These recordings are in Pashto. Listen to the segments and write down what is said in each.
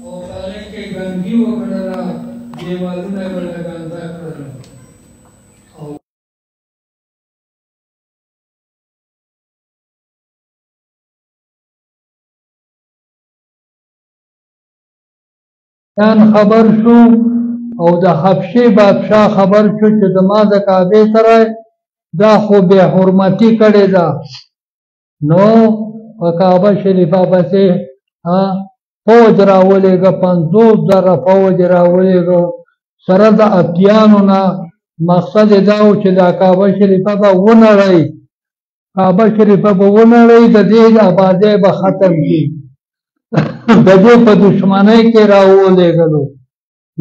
او هغې کې ګنګي وکړله، دیوالونه یې ورته ګنده کړل. خبر شو او د حبشې بادشاه خبر شو چې زما د کعبې سره دا خو بې حرمتي کړې ده. نو په کعبه شریفه پسې فوج راولېږه، 50,000 فوج راولېږه سره د اتیانو نه. مقصد یې دا و چې دا کعبه شریفه به ونړئ، کعبه شریفه به ونړئ، د دې آبادۍ به ختم کړي. د دې په دشمنۍ کې راولېږلو،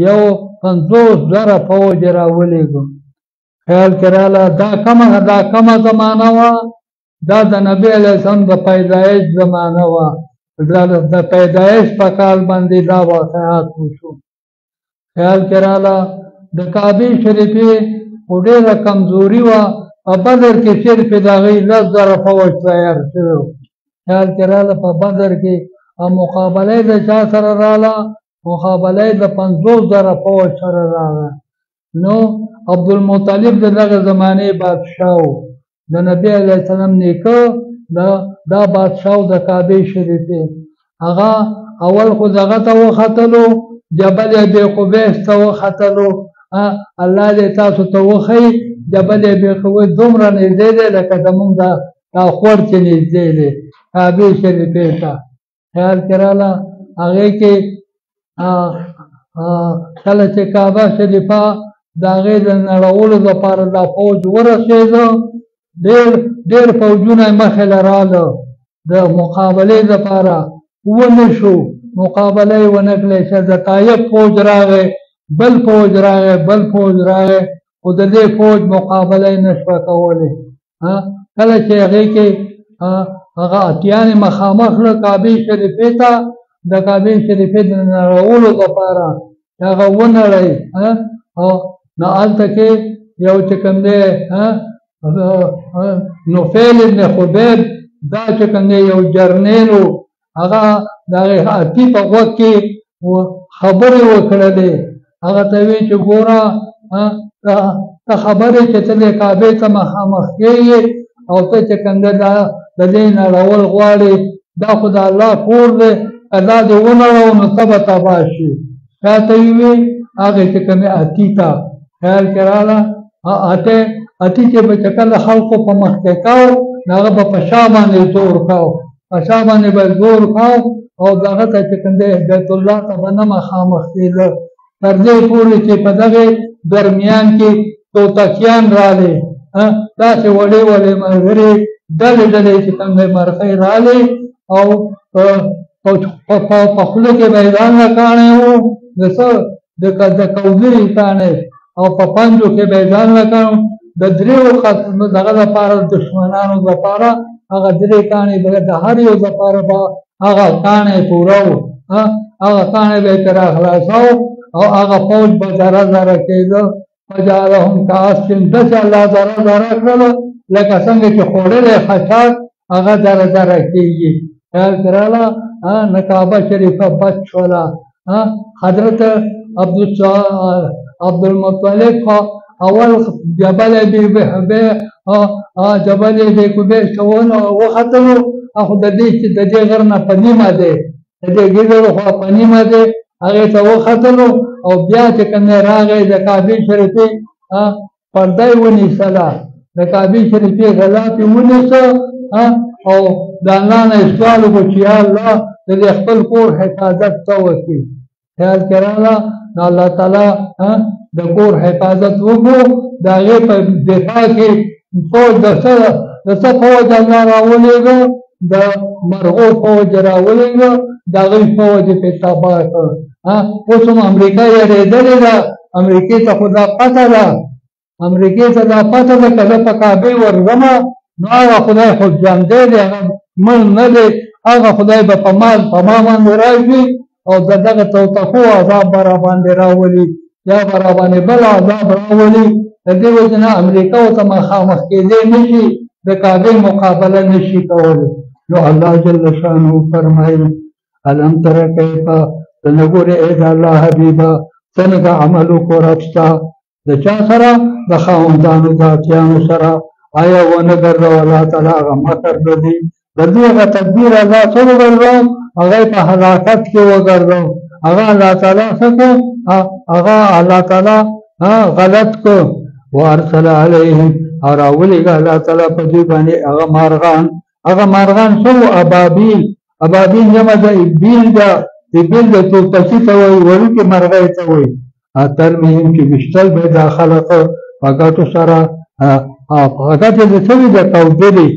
یو 50,000 فوج راولېږه. خیال کې راله دا کمه زمانه وه، دا د نبي علیه السلام د پیدایش زمانه وه. د پیدایش په کال باندې دا واقعات وشو. خیال کې راله د کعبې شریفې خو ډېره کمزوري وه، په بدر کې صرف د هغې 10,000 فوج تیار شوی و. خیال کې راله په بدر کې مقابله د چا سره راله؟ مقابله د 50,000 فوج سره راغله. نو عبدالمطلب د دغه زمانې بادشاه و، د نبي علیه السلام نیکه دا بادشاه د کعبې شریفې. هغه اول خو دغه ته وختلو، جبل ابي قبیس ته وختلو. الله دې تاسو ته وښیي جبل ابي قبیس دومره نږدې دی لکه زمونږ دا خور چې نږدې دی کعبې شریفې ته. خیال کې راله هغې کې کله چې کعبه شریفه د هغې د نړولو دپاره دا فوج ورسېده، ډېر فوجونه یې مخې له راله د مقابلې دپاره، ونه شو مقابله یې ونه کړلی. چې د طایف فوج راغی، بل فوج راغی، خو د دې فوج مقابله یې نه شوه کولی. کله چې هغې کې هغه اتیانې مخامخ له کعبې شریفې ته، د کعبې شریفې د نړولو دپاره هغه ونړئ. نو هلته کې یو چې کوم دی نفیل ابن خبیب، دا چې کوم دی یو جرنیل و، هغه د هغې اتي په غوږ کې خبرې وکړلې. هغه ته ویې چې ګوره ته خبرې چې ته دې کعبې ته مخامخ کېږې او ته چې کوم دی د دې نړول غواړې، دا خو د الله کور دی، که دا دې ونړو نو ته به تباه شي. چا ته یې ویې؟ هغې چې کوم دی اتي ته. خیال کې راله اتي چې به چې کله خلقو په مخ کې کاو، نو هغه به په شا باندې زور کاو، په شا باندې به زور کاو او دغه ته چې کوم دی بیت الله ته به نه مخامخ کېده، تر دې پورې چې په دغې درمیان کې توتکیان رالې، داسې وړې ملګرې ډلې چې کوم دی مرغۍ رالې او په خوله کې به یې ځانله کاڼی و، د کوزرې کاڼی، او په پنجو کې به یې ځانله کاڼی. د دریو دغه دپاره دشمنانو دپاره هغه درې کاڼي به د هر یو دپاره به هغه کاڼی پوره و، هغه کاڼی به یې ترې راخلاصو او هغه فوج به ذره کېده. فجعلهم کعصف، داسې الله ذره کړله لکه څنګه چې خوړلی خشاک هغه ذره کېږي. خیال کې راله نه کعبه شریفه بچ شوله. حضرت عبدالمطلب اول جبل ابي قبیس ته وختلو، خو د دې غر نه په نیمه دی، د دې ګیدړو خوا په نیمه دی، هغې ته وختلو او بیا چې کوم دی راغی د کعبې شریفې پرده یې ونیسله، د کعبې شریفې غلاف یې ونیسه او د الله نه یې سوال وکړو چې یا الله د دې خپل کور حفاظت ته وکړي. خیال کې راله نو الله تعالی د کور حفاظت وکړو. د هغې په دفاع کې فوج د څه فوج الله راولېږه؟ د مرغو فوج راولېږه، د هغوی فوج یې پرې تباه کړ. اوس هم امریکا یېرېدلې ده، امریکې ته خو دا پته ده، که زه په کعبې ورځمه نو هغه خدای خو ژوندی دی، هغه مړ نه دی، هغه خدای به په ما باندې راشي او د دغه توتکو عذاب به راباندې راولي یا به راباندې بل عذاب راولي. د دې وجې نه امریکا ورته مخامخ کېدی نه شي، د کعبې مقابله نه شي کولی. نو الله جل شانه فرمایي الم تر کیف څنګه ګورې ای د الله حبیبه څنګه عمل وکړو رب ستا د چا سره د خاوندانو ذاتیانو سره آیا ونه ګرځو الله تعالی هغه مکر د دوی د دوی هغه تدبیر الله څه وګرځو هغه په هلاکت کې وګرځو هغه الله تعالی څه هغه الله تعالی غلط کو وارسل علیهم او راولېږه الله تعالی په دوی باندې هغه مارغان څه وو ابابیل جمع د ابیل ده ابیل د توپچي ته وایي وړوکې مرغۍ ته وایي ترمیم چې ویشتل به دا خلق په ګټو سره په ګټې د څه وي د کودرې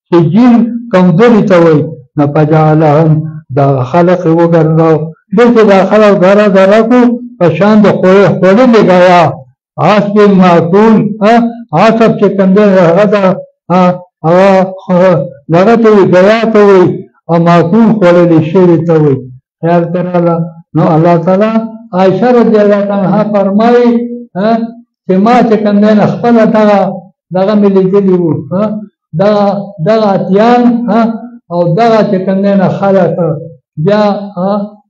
سجیل کودرې ته وایي نو فجعلهم دغه خلق یې وګرځاو دلته دا خلق ذره ذره کړو په شان د خوړلې ګیا عصب معقول عصب چې کوم دی هغه دغه ته وایي ګیا ته وایي او معقول خوړلې شوي ته وایي خیال کراله نو الله تعالی عائشہ رضی الله عنها فرمایي چې ما چې کوم دی خپله دغه مې لیدلي وو دغه اتیان او دغه چې کوم دی خلک بیا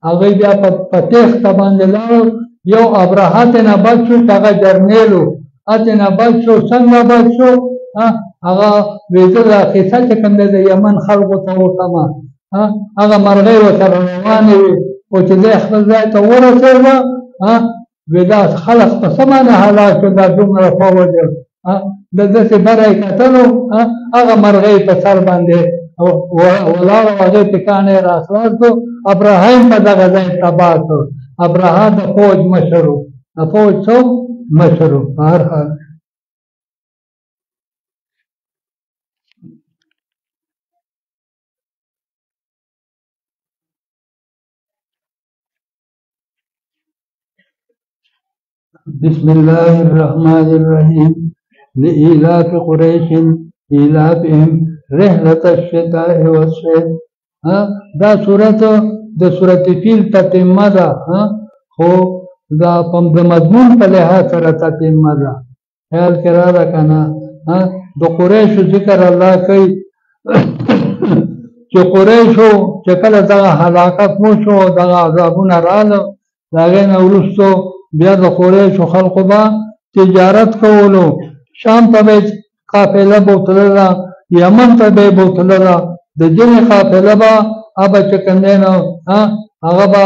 هغوی بیا په تېښته باندې لاړل یو ابرهه ترېنه بچ شو چې هغه جرنیل و ترېنه بچ شو څنګه بچ شو هغه وایي زه دا قصه چې کوم دی د یمن خلکو ته وکړمه هغه مرغۍ ورسره روانې وي خو چې دی خپل ځای ته ورسېده وایي دا خلق په څه معنی هلاک شو دا دومره فوجه د داسې بره یې کتلو هغه مرغۍ په سر باندې ولاړ او هغې ټکان یې راخلاص کړو ابرهه یې په دغه ځای تباه کړ ابرهه د فوج مشر و د فوج څه مشر و په هر حال بسم الله الرحمن الرحيم لإيلاف قريش إيلافهم رحلة الشتاء والصيف دا صورت د صورت فیل تتمه ده خو دا د مضمون په لحاظ سره تتمه ده خیال کې راغله که نه د قریشو ذکر الله کوي چې قریشو چې کله دغه هلاکت وشو دغه عذابونه راغله د هغې نه وروستو بیا د قریشو خلقو به تجارت کولو شام ته به قافله بوتلله یمن ته به بوتلله د ځینې قافله به هغه چې کوم دی نو هغه به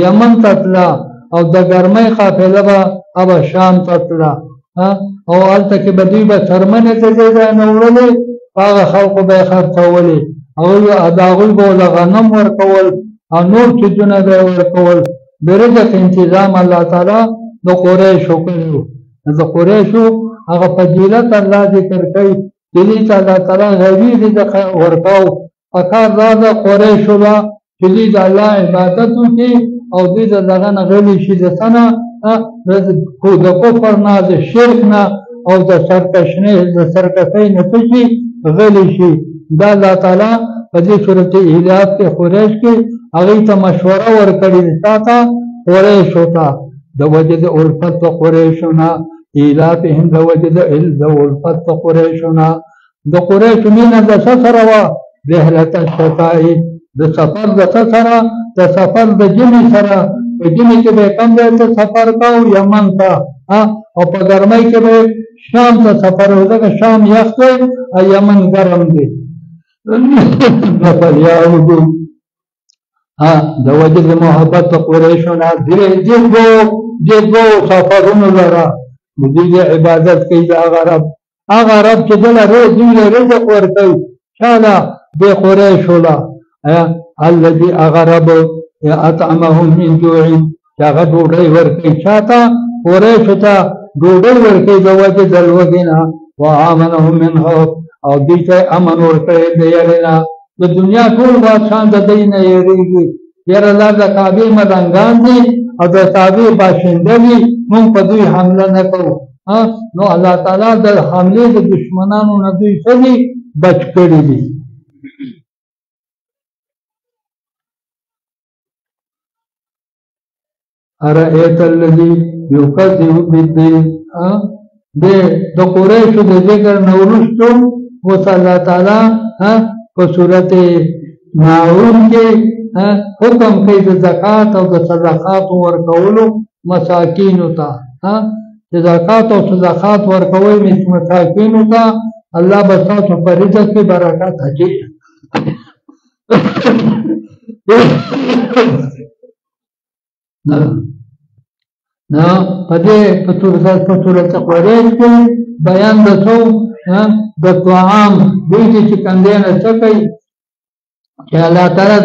یمن ته تله او د ګرمۍ قافله به هغه شام ته تله او هلته کې به دوی به څرمنې ته دې ځای نه وړلې په هغه خلقو به یې خرڅولې د هغوی به له غنم ورکول او نور څیزونه به یې ورکول د رزق انتظام الله تعالی د قریشو کړی و د قریشو هغه فضیلت الله ذکر کوي چې دې ته الله تعالی غیبي رزق ورکاو پکار دا د قریشو به چې دوی د الله عبادت وکړي او دوی د دغه نه غلي شي د څه نه د کفر نه د شرک نه او د سرکشۍ نه څه شي غلي شي دا الله تعالی په دې صورت ایلاف کې قریش کې هغوی ته مشوره ورکړې ده تا ته قریشو ته د وجې د الفت د قریشو نه ایلافهم د وجې د الفت د قریشو نه د قریشو مینه د څه سره وه رحلة الشتاء د سفر د څه سره د سفر د ژمي سره په ژمي کې به کوم ځای ته سفر کوو یمن ته او په ګرمۍ کې به شام ته سفر و ځکه شام یخ دی او یمن ګرم دی فلیعبدو د وجې د محبت د قریشو نه دې دوو سفرونو لره د دوی عبادت کوي د هغه رب چې دله دوی له رزق ورکوي چا له دې قریشو له الذي هغه رب اطعمهم من جوع چې هغه ډوډۍ ورکوي چا ته قریشو ته ډوډۍ ورکوي د وجې د لوږې نه وآمنهم من خوف او دوی ته امن ورکوي د یارې نه د دنیا ټول بادشاهان د دوی نه یېرېږي یاره الله د کعبې ملنګان دي او د کعبې باشنده دي موږ په دوی حمله نه کوو نو الله تعالی د حملې د دشمنانو نه دوی څه دي بچ کړي دي ارأیت الذي یکذب بالدین د قریشو د ذکر نه وروستو اوس الله تعالی په صورت معون کې حکم کوي د زکات او د صدقات ورکولو مساکینو ته چې زکات او صدقات ورکوي مساکینو ته الله به تاسو په رزق کې برکت اچي نه پدې په صورت قریش کې بیان د څو د طعام دې چې کندنه څه کوي چې الله تعالی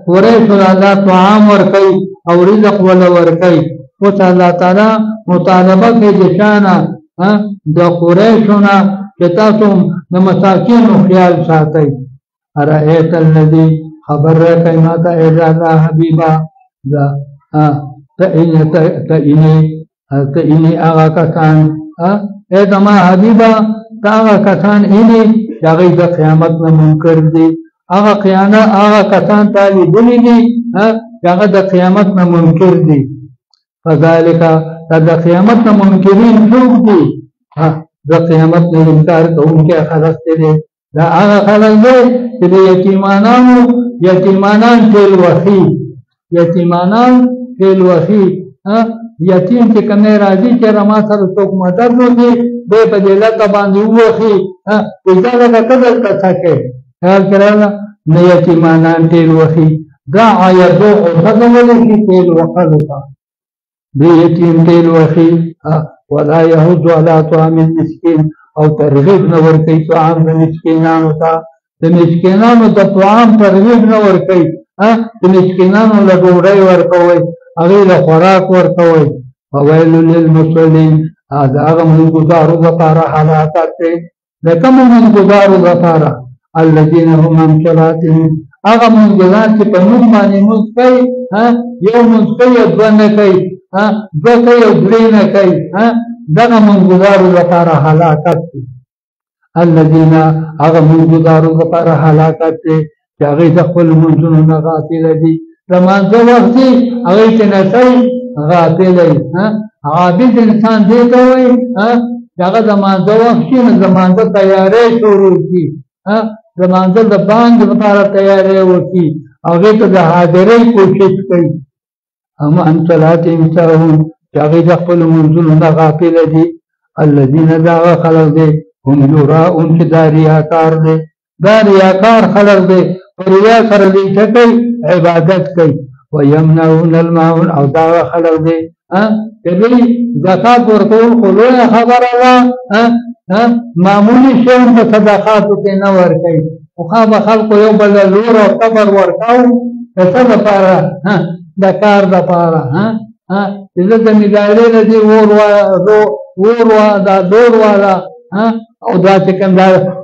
قریش الله طعام ورکوي او رزق ولا ورکوي او الله تعالی مطالبه کوي د شانه د قریشونه چې تاسو د مساکینو خیال ساتئ ارایت الذی خبر راکړئ ماته ای الله حبیبا دا تئینی آغا کسان اے زما حبیبا تا آغا کسان اینی چاگئی دا قیامت نا منکر دی آغا کسان تالی دلی دی چاگا دا قیامت نا منکر دی فذالکا دا قیامت نا منکرین سوک دی دا قیامت نا انکار کا ان کے خلق دی دا آغا خلق دی کہ یتیمانان تیل وخی یتیمانان تیل وخی یتیم چې کمه راځي چې رما سره څوک مدد وکړي به په دې لته باندې وخی اجازه کړل تاسو خیال کړل نه یتیمانان تیل وخی دا آیاتو او څنګه چې تیل وخلو دې یتیم تیل وخی ولا يهود ولا طعام المسكين او ترغیب نه ورکړي طعام د مسکینانو ته د مسکینانو د طعام ترغیب نه ورکړي د مسکینانو له ډوډۍ ورکوي هغه له خوراک ورکوي فویل للمصلین هغه منګزارو لپاره حالات دي د کوم منګزارو لپاره الذين هم عن صلاتهم هغه منګزار چې په موږ باندې موږ کوي یو موږ کوي دوه نه کوي دوه کوي درې نه کوي دغه منګزارو لپاره حالات دي الذين هغه منګزارو لپاره حالات دي چې هغه د خپل منځونو نه غافل دي لمانځه وخت هغه ته نشي غافل دی عابد انسان دی ته وي هغه د مانځه وخت چې زمانځه تیارې شروع کی زمانځه د باندې لپاره تیارې وکي هغه ته د حاضرۍ کوشش کوي اما ان صلات انسان چې هغه د خپل منځونو نه غافل دي الذين ذا خلق دي هم يراؤون چې داریاکار دي داریاکار خلق دي ریا سره دې ټکي عبادت کوي ويمنعون الماعون او دا خلق دي کله زکات ورکول خو له خبره وا معمولی شی په صدقات کې نه ورکي خو خو خلق یو بل لور او قبر ورکاو څه لپاره د کار لپاره دې د میګایله دي ور وا دا دور والا او دا چې کوم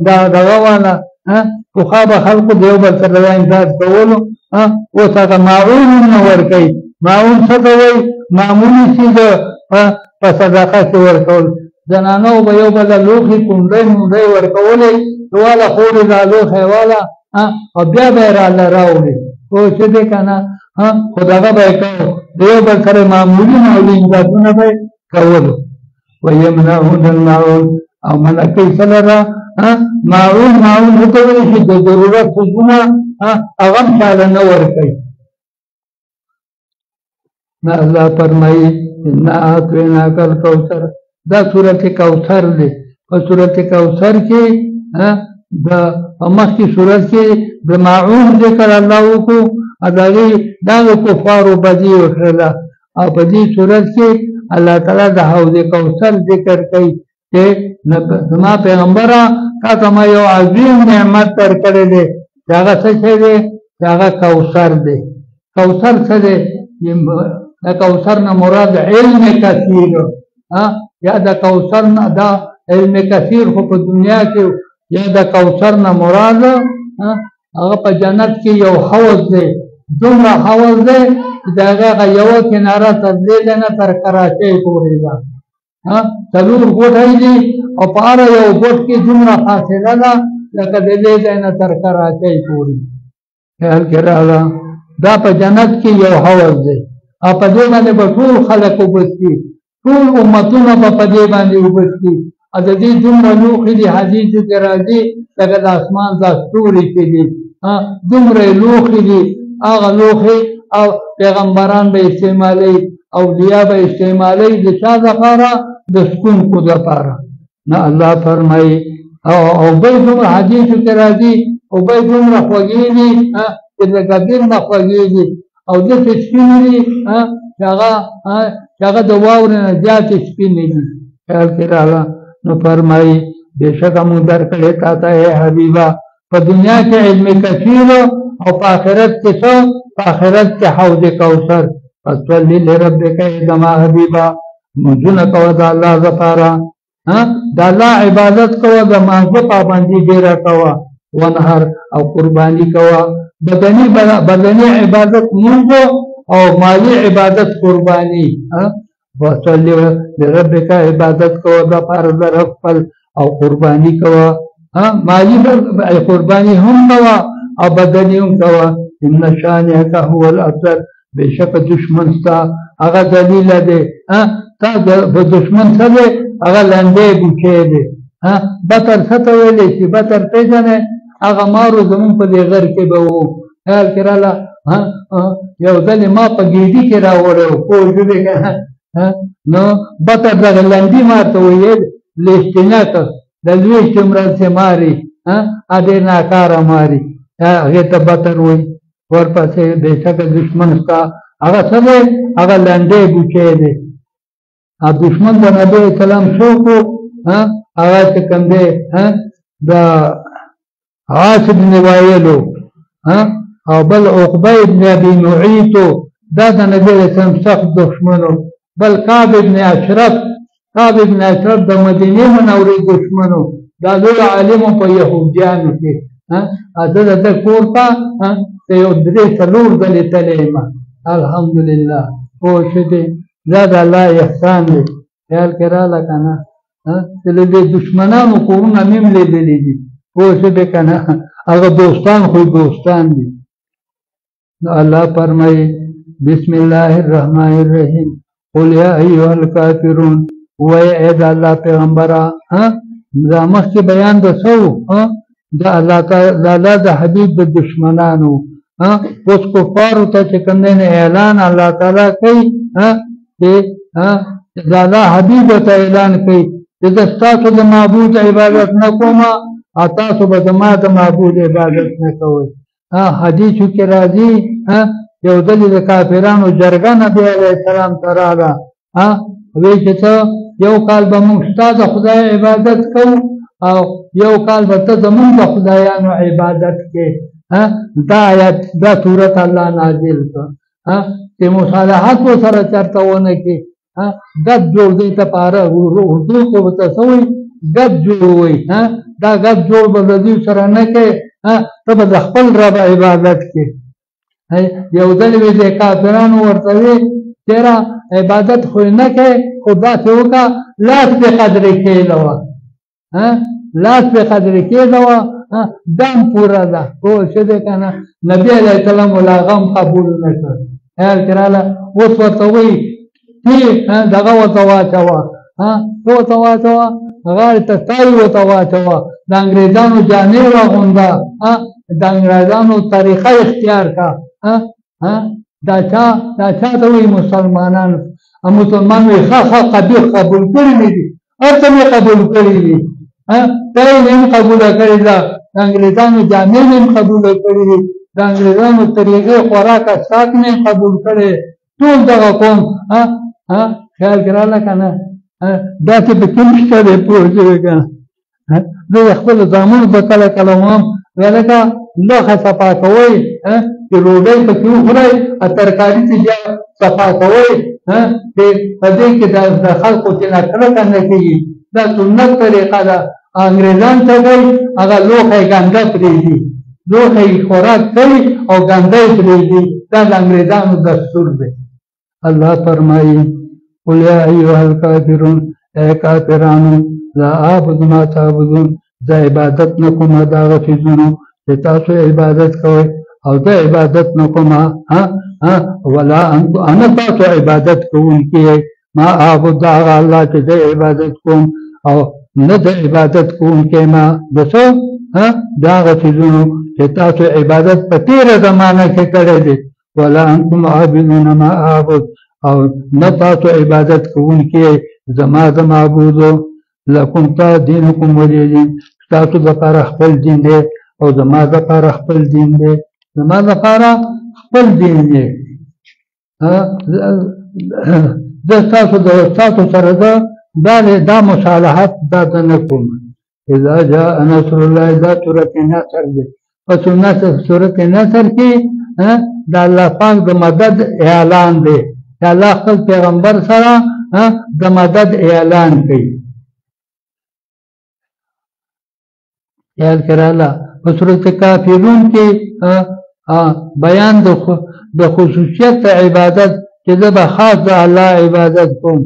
دا دغه والا وخاب خلق دیو بل سره امداد کولو او څنګه معون نه ورکي معون څه کوي معمولی شي په صدقه کې ورکول زنانو به یو بل لوخي کومډي مونډي ورکولې دواله خور دا لوخه والا او بیا به را راوړي او څه دې کنه خدای به کوي دیو بل سره معمولی امدادونه به کولو ويمنعون المعون او ملکی سره معون هته ویل چې د ضرورت څخه هغه چاله نه ورکړي نه الله فرمایي ان اعطینا کل کوثر دا سورته کوثر دی په سورته کوثر کې د مخکې سورته کې د معون ذکر الله کو اداري دا کفارو بدی وکړه او په دې سورته کې الله تعالی د حوض کوثر ذکر کوي چې زما پیغمبره تا ته ما یو عظیم نعمت درکړی دی چې هغه څه شی دی چې هغه کوثر دی کوثر څه دی د کوثر نه مراد علم کثیر یا د کوثر نه دا علم کثیر خو په دنیا کې یا د کوثر نه مراد هغه په جنت کې یو حوض دی دومره حوض دی چې د هغه یوه کناره تر دې نه تر کراچۍ پورې ده څلور ګوټه دي او په هر یو ګوټ کې دومره فاصله ده لکه د دې ځای نه تر کراچۍ پورې خیال کې راغله دا په جنت کې یو حوض دی او په دې باندې به ټول خلک اوبس کي ټول امتونه به په دې باندې اوبس کي او د دې دومره لوښي دي حدیثو کې راځي لکه د اسمان دا ستوري چې دي دومره لوښي دي هغه لوښي او پیغمبران به استعمالوي اولیاء به استعمالوي د چا دپاره د سکونکو دپاره نه الله فرمایي او بل دومره حدیثو کې راځي او بل دومره خوږې دي چې د ګبیر نه خوږې دي او داسې سپینې دي چې هغه د واورې نه زیاتې سپینې دي خیال کې راغله نو فرمایي بېشکه موږ درکړې تا ته ای حبیبه په دنیا کې علم کثیر او په آخرت کې څه په آخرت کې حوض کوثر فصلی لربک زما حبیبه مونځونه کوه د الله دپاره د الله عبادت کوه د مانځه پابندي ډېره کوه ونهر او قرباني کوه بدني عبادت مونځ او مالی عبادت قرباني فصلی لربک عبادت کوه دپاره د رب خپل او قرباني کوه مالی قرباني هم کوه او بدني هم کوه ان شانئک هو الابتر بېشک دشمن ستا هغه ذلیله دی تا د دشمن څه دی هغه لنډی ګوچی دی بتر څه ته ویلی شي بتر پېژنې هغه مارو زمونږ په دې غر کې به وو خیال کې راله یو ځلې ما په ګیډي کې راوړی و پوه شوې که نو بتر دغه لنډي ما ته ویل لیشتینک د لویشتې مرسې ماري ډېر ناکاره ماري هغې ته بتر وایي ورپسې بېشکه دشمن ستا هغه څه دی هغه لنډی ګوچی دی دشمن د نبي اسلام څوک و هغه چې کوم دی د عاص بن وایل او بل عقبه ابن ابي معیط دا د نبي اسلام سخت دشمن و بل کعب ابن اشرف د مدینې منورې دشمن و دا لوی عالم په یهودیانو کې زه د ده کور ته یو درې څلور ځلې تللی یم الحمدلله پوه شوې دا د الله احسان دی خیال کې راغله که نه چې له دې دشمنانو کورونه مې هم لیدلي دي پوه شوې که نه هغه دوستان خو دوستان دي نو الله فرمایي بسم الله الرحمن الرحیم قل یا ایها الکافرون وایه ای د الله پیغمبره دا مخکې بیان د څه و د الله د حبیب د دشمنانو اوس کفارو ته چې کوم دی اعلان الله تعالی کوي چې د الله حبیب ته اعلان کوي چې زه ستاسو د معبود عبادت نه کوم او تاسو به زما د معبود عبادت نه کوئ حدیثو کې راځي یو ځلې د کافرانو جرګه نبي علیه السلام ته راغله وایي چې څه یو کال به موږ ستا د خدای عبادت کوو او یو کال به ته زمونږ د خدایانو عبادت کې دا آیت دا صورت الله نازل کړ چې مصالحت ورسره چېرته ونه کړي ګډ جوړ دی ته په اردو کې ورته څه وایي ګډ جوړ وایي دا ګډ جوړ به د دوی سره نه کوې ته به د خپل رب عبادت کې یو ځل وی د کافرانو ورته وی تیرا عبادت خو نه کوې خو داسې وکړه لاس پې قدرې کېدوه لاس پې قدرې کېدوه دم پوره ده پوه شوې که نه نبي علیه السلام ولا هغه هم قبول نه کړ خیال کې راغله اوس ورته وایي دغه ورته واچوه څه ورته واچوه غاړې ته تای ورته واچوه د انګریزانو جامې واغونده د انګریزانو طریقه اختیار کړه دا چا ته وایي مسلمانانو مسلمان وایي ښه قبیح قبول کړي مې دي هر څه مې قبول کړي دي تای مې هم قبوله کړې ده د انګریزانو جامې مې هم قبوله کړي دي د انګریزانو طریقې خوراک اساک مې قبول کړی ټول دغه قوم خیال کې راغله که نه داسې پکې نشته دی پوه شوې که نه زه د خپلو زامنو به کله کله وایم لکه لوښه صفا کوئ چې ډوډۍ پکې وخورئ ترکاري چې بیا صفا کوئ چې په دې کې د خلکو چې نه کرکه نه کېږي دا سنت طریقه ده انګریزان څه کوي هغه لوښی ګنده پرېږدي لوښی خوراک کوي او ګنده یې پرېږدي دا د انګریزانو دستور دی الله فرمایي قل یا ایها الکافرون ای کافرانو لا اعبد ما تعبدون زه عبادت نه کوم د هغه څیزونو چې تاسو عبادت کوئ او زه عبادت نه کوم ولا انا تاسو عبادت کوونکي ما اعبد هغه الله چې زه عبادت کوم او نه د عبادت کوونکی ما د څه د هغه څیزونو چې تاسو عبادت په تېره زمانه کې کړی دی ولا انتم عابدون ما اعبد او نه تاسو عبادت کوونکي زما د معبودو لکم تا دینکم ولی دین تاسو دپاره خپل دین دی او زما دپاره خپل دین دی زما دپاره خپل دین دی زه ستاسو سره دا مصالحت دا نه کوم اذا جاء نصر الله دا سورت نصر دی په سورت نصر کې د الله پاک د مدد اعلان دی چې الله خپل پیغمبر سره د مدد اعلان کوي خیال کراله په سورت کافرون کې بیان د خصوصیت عبادت چې زه به خاص د الله عبادت کوم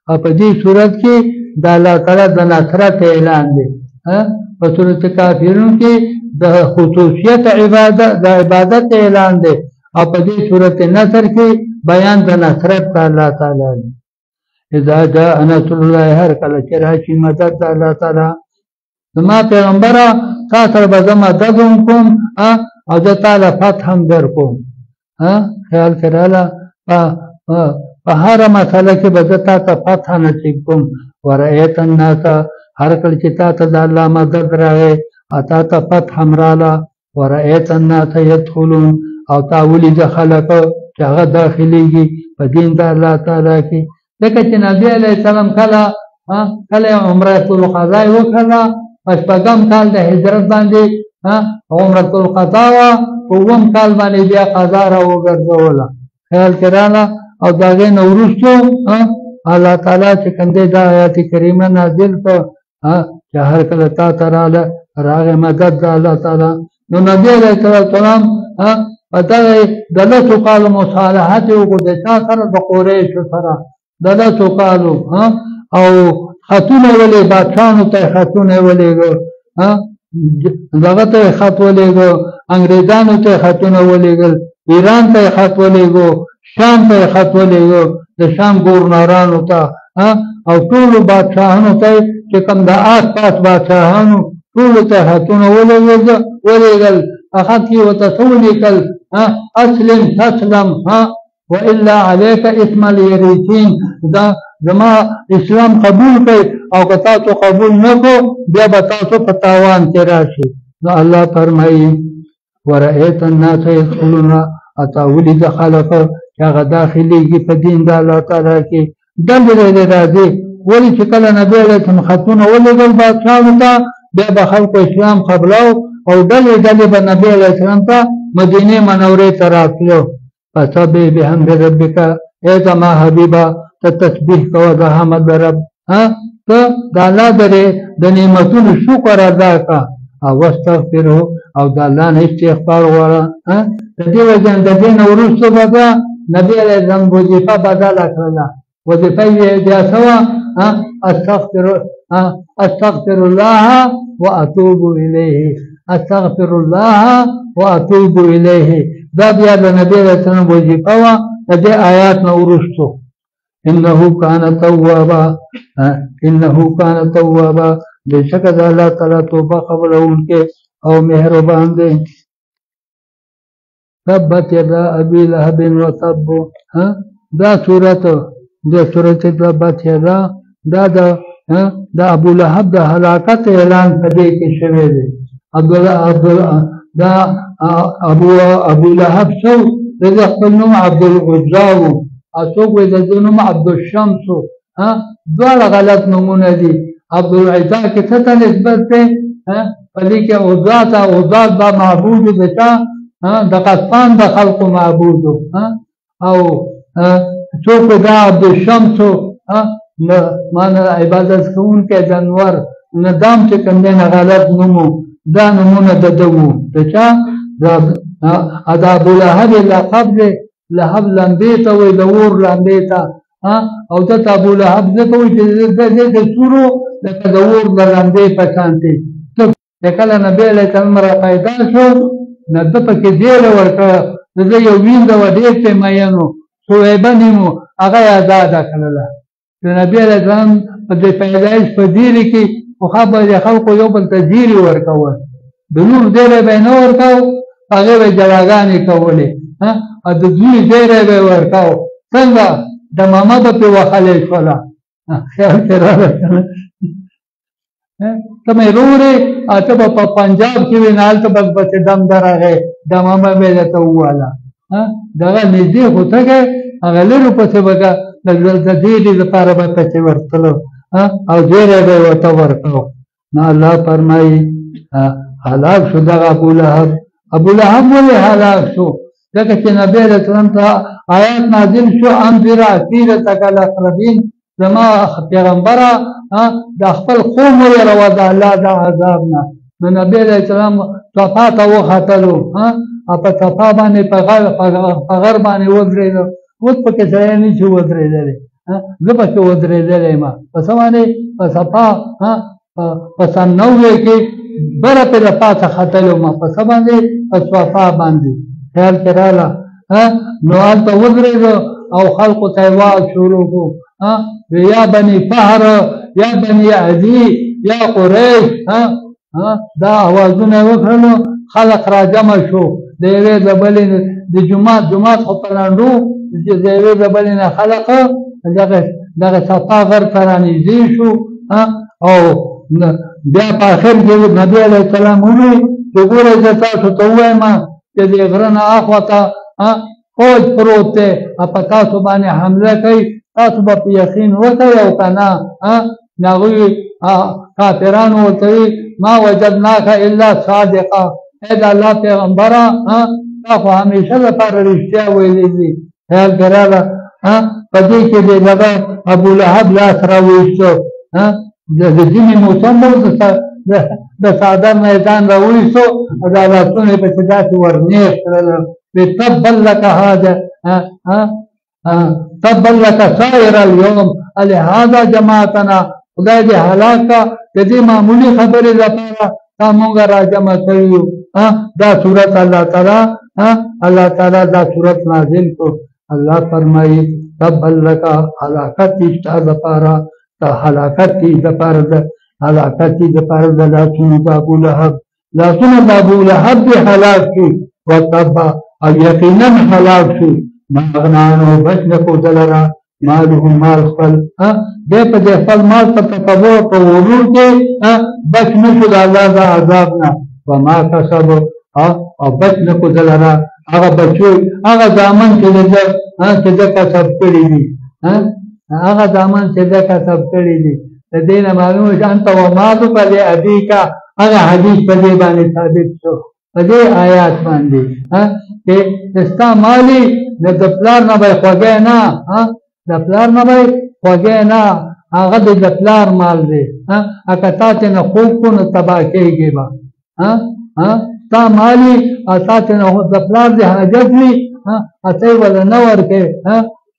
او په دې صورت کې د الله تعالی د نصرت اعلان دی په سورت کافرون کې د خصوصیت د عبادت اعلان دی او په دې صورت نصر کې بیان د نصرت د الله تعالی دی اذا جاء نصر الله هر کله چې راشي مدد د الله تعالی زما پیغمبره تا سره به زه مدد هم کوم او زه تاله فتح هم در کوم خیال کراله په هره مسله کې به زه تا ته فتح نصیب کوم ورأیت الناس هر کله چې تا ته د الله مدد راغی او تا ته فتح هم راله ورأیت الناس یدخلون او تا ولید خلک چې هغه داخلیږي په دین د الله تعالی کې ځکه چې نبي علیه السلام کله عمرة القضا وکړه په شپږم کال د هجرت باندې عمرة القضا وه په اووم کال باندې بیا قضا را وګرځوله خیال کراله او د هغې نه وروستو الله تعالی چې کوم دی دا آیات کریمه نازل کړه چې هر کله تا ته راغی مدد د الله تعالی نو نبي علیه السلام په دغه د لسو کالو مصالحت یې وکړو د چا سره د قریشو سره د لسو کالو او خطونه ولې بادشاهانو ته خطونه ولېږه دغه ته یې خط ولېږه انګریزانو ته یې خطونه ولېږل ایران ته یې خط ولېږو شام ته یې خط ولېږه د شام ګورنرانو ته او ټولو بادشاهانو ته چې کوم د آس پاس بادشاهانو ټولو ته خطونه ولېږل خط کې ورته څه ولیکل اسلم تسلم والا عليك اسم اليريثين دا زما اسلام قبول کړئ او که تاسو قبول نه کړو بیا به تاسو په تاوان کې راشي نو الله فرمایي ورأیت الناس یدخلون اتا ولید خلق چې هغه داخلیږي په دین د الله تعالی کې ډلې راځي ولې چې کله نبي علیه السلام خطونه ولېږل بادشاهانو ته بیا به خلکو اسلام قبلاو او ډلې به نبي علیه السلام ته مدینې منورې ته راتلو فسبح بحمد ربک ای زما حبیبه ته تسبیح کوه د حمد رب ته د الله د نعمتونو شکر ادا کړه او واستغفره او د الله نه استغفار وغواړه د دې وجه د دې نه وروسته به نبي علیه السلام وظیفه بدله کړله وظیفه یې بیا څه وه استغفر الله واتوب الیه استغفر الله واتوب الیه دا بیا د نبی علیه السلام وظیفه وه د دې آیات نه وروستو انه کان توابا بېشکه د الله تعالی توبه قبلونکی او مهربان دی تبت یدا ابي لهب وتب دا صورت تبت یدا دا ابو لهب د هلاکت اعلان په دې کې شوی دی دا ابو لهب څو د خپل نوم عبدالعزا و او څوک وایي د ده نوم عبدالشمس و دواړه غلط نومونه دي عبدالعزا کې څه ته نسبت دی په دې کې عزا ته عزا دا معبود د چا د قسطان د خلقو معبود او څوک دا عبدالشمس و مانا عبادت کوونکی د انور ندام چې کوم دی نه غلط نوم دا نومونه د ده وو د چا د ابولهب لقب دی لهب لمبې ته وایي د اور لمبې ته او دته ابولهب ځکه وایي چې د سورو لکه د اور د لمبې په شان دی چې کله نبي علیه السلام را پیدا شو نو ده پکې زیری ورکړه د ده یو وینده وه ډېر پرې مین و صهیبه نوم و هغه یې ازاده کړله د نبي علیه السلام په دې پیدایش په دیرې کې پخوا به د خلکو یو بل ته دیرې ورکول د لور دیری به یې نه ورکاو هغې به یې جلاګانې کولې او د زوی دیری به یې ورکاو څنګه د ماما به پرې وهلې شوله خیال کې راغلی ته مې رورې او ته به په پنجاب کې وې نه هلته به پسې دم درغې د ماما به یې درته وواله دغه نږدې خو تګی هغه لرې پسې به د دیرې لپاره به پسې ورتلو او دیری به یې ورته ورکاو نو الله فرمایي هلاک شو دغه ابولهب ابولهب ولې هلاک شو ځکه چې نبی علیه السلام ته آیات نازل شو انذر عشیرتک الاقربین زما پیغمبره د خپل قوم ویروه د الله د عذاب نه نو نبی علیه السلام صفا ته وختلو او په صفا باندې په غر باندې ودرېدو اوس پکې سړی نه شي ودرېدلی زه پکې ودرېدلی یم په څه باندې په صفا په سن 90 کې بره پې د پاسه ختلو ما په څه باندې په صفا باندې خیال کې راغله نو هلته ودرېدو او خلقو ته یې واز شروع کړو یا بني فهر یا بني عدي یا قریش دا اوازونه یې وکړلو خلق را جمع شو د یوې د بلې د جومات خو په لنډو د یوې د بلې نه خلق دغه صفا غر ته رانږدې شو او بیا په آخر کې نبي علیه السلام وویل چې ګورئ زه تاسو ته ووایم چې د غره نه اخوا ته فوج پروت دی او په تاسو باندې حمله کوي تاسو به په یقین وکړئ او که نه هغوی کافرانو ورته وي ما وجدناک الا صادقه ای د الله پیغمبره تا خو همیشه لپاره رښتیا ویلي دي خیال کې راغله په دې کې د دغه ابولهب لاس راویسته د ژمي موسم و د څادر نه یې ځان راویستو او دا لاسونه یې پسې داسې ورنیغ کړل تبا لک هذا تبا لک سائر اليوم لهذا جماعتنا خدای دې هلاک کړه د دې معمولي خبرې لپاره تا موږ راجمع کړي یو دا صورت الله تعالی دا صورت نازل کړو الله فرمایي تبا لک هلاکت دې ستا لپاره هلاکت دې لپاره د لاسونو د ابولهب لاسونه د ابولهب دې هلاک شي وتبا او یقینا هلاک شي ما اغنا عنه بچ نه کو دلرا ماله مال خپل دې په دې خپل مال په تکبر په غرور کې بچ نه شو د الله د عذاب نه وما کسب او بچ نه کو دلرا هغه بچو هغه ځامن چې د کسب کړی دي هغه ځامن چې د کسب کړی دي د دې نه معلومه چې انت ومالو په دې ادیکا هغه حدیث په دې باندې ثابت شو په دې آیات باندې چې ستا مالی نه د پلار نه به خوږی نه د پلار نه به خوږی نه هغه د پلار مال دی که تا چې نه خوب کړو نو تباه کېږي به ستا مالي او تا چې نه د پلار د حاجت وي ته یې وله نه ورکې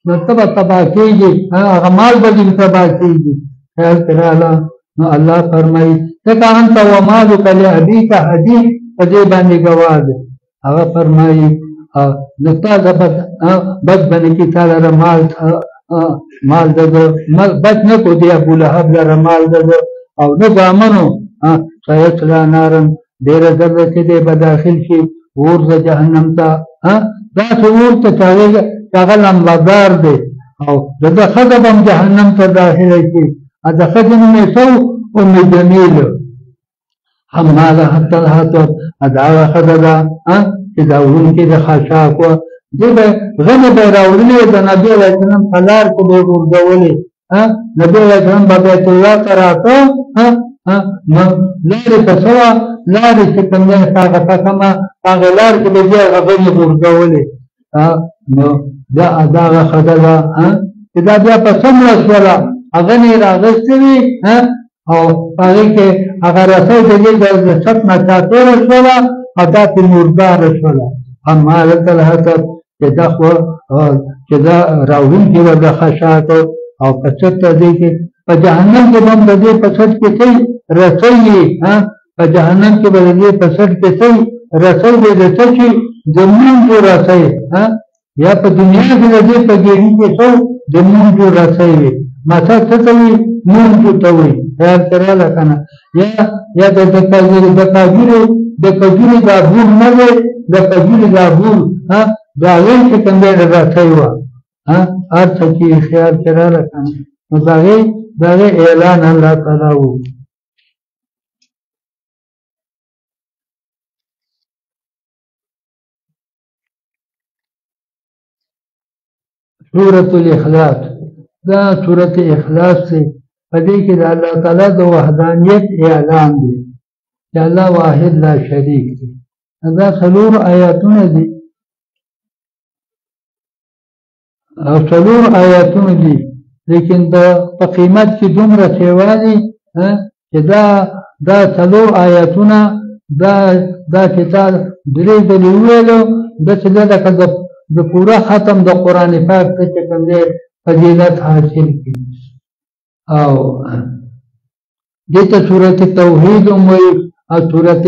نو ته به تباه کېږي هغه مال به دې تباه کېږي خیال کې راغله نو الله فرمایي ځکه انت ومالک لابیک حدیث په دې باندې ګواه دی هغه فرمایي نو تا د بد باندې کې تا لره مال دده بد نه کو دی ابولهب لره مال دده او نه ځامنو سیصلی نارن ډېره ضرره چې دی به داخل شي اور د جهنم ته داسې اور ته چې هغه لمبهدار دی او د ده ښځه به هم جهنم ته داخله شي د ښځې نوم یې څه و ام جمیل حماله حتی الحطب دا هغه ښځه ده چې دا وړونکې د خاشاک وه دې به غمې به یې راوړلې د نبي علیه السلام په لار کې به یې غورځولې نبي علیه السلام به بیت الله ته راته لارې ته څه وه لارې چې کوم دی هغه ټکمه هغې لار کې به بیا هغه غمې غورځولې نو دا هغه ښځه ده چې دا بیا په څومره شوله هغه نه یې راغستې وي او په هغې کې هغه رسۍ د دې د چت نه چاپېره شوله او داسې مرداره شوله حمالة الحطب چې دا راوړونکې وه د خاشاکو او په چت ته دې کې په جهنم کې به هم د دې په چت کې څه رسۍ وي په جهنم کې به د دې په چت کې څه رسۍ دی د څه شي د مونږو رسۍ یا په دنیا کې د دې په ګېډۍ کې څه د مونږو رسۍ وي مسک څه ته وایي مونځو ته وایي خیال کې راغله که نه یا د کجورې دا بور نه دی د کجورې دا بور د هغې چې کوم دی رسۍ وه هر څه چې خیال کې راغله که نه نو د هغې اعلان الله تعالی وکړي سورة الاخلاص دا سورة اخلاص دی په دې کې د الله تعالی د وحدانیت اعلان دی چې الله واحد لا شریک دی دا څلور آیاتونه دي او څلور آیاتونه دي لیکن په قیمت کې دومره سیوا دي چې دا څلور آیاتونه دا کتاب درې ځلې وویلو داسې ده لکه د پوره ختم د قرآن پاک ته چې کوم دی فضیلت حاصل کړي او دې ته سورت توحید هم وایي او سورت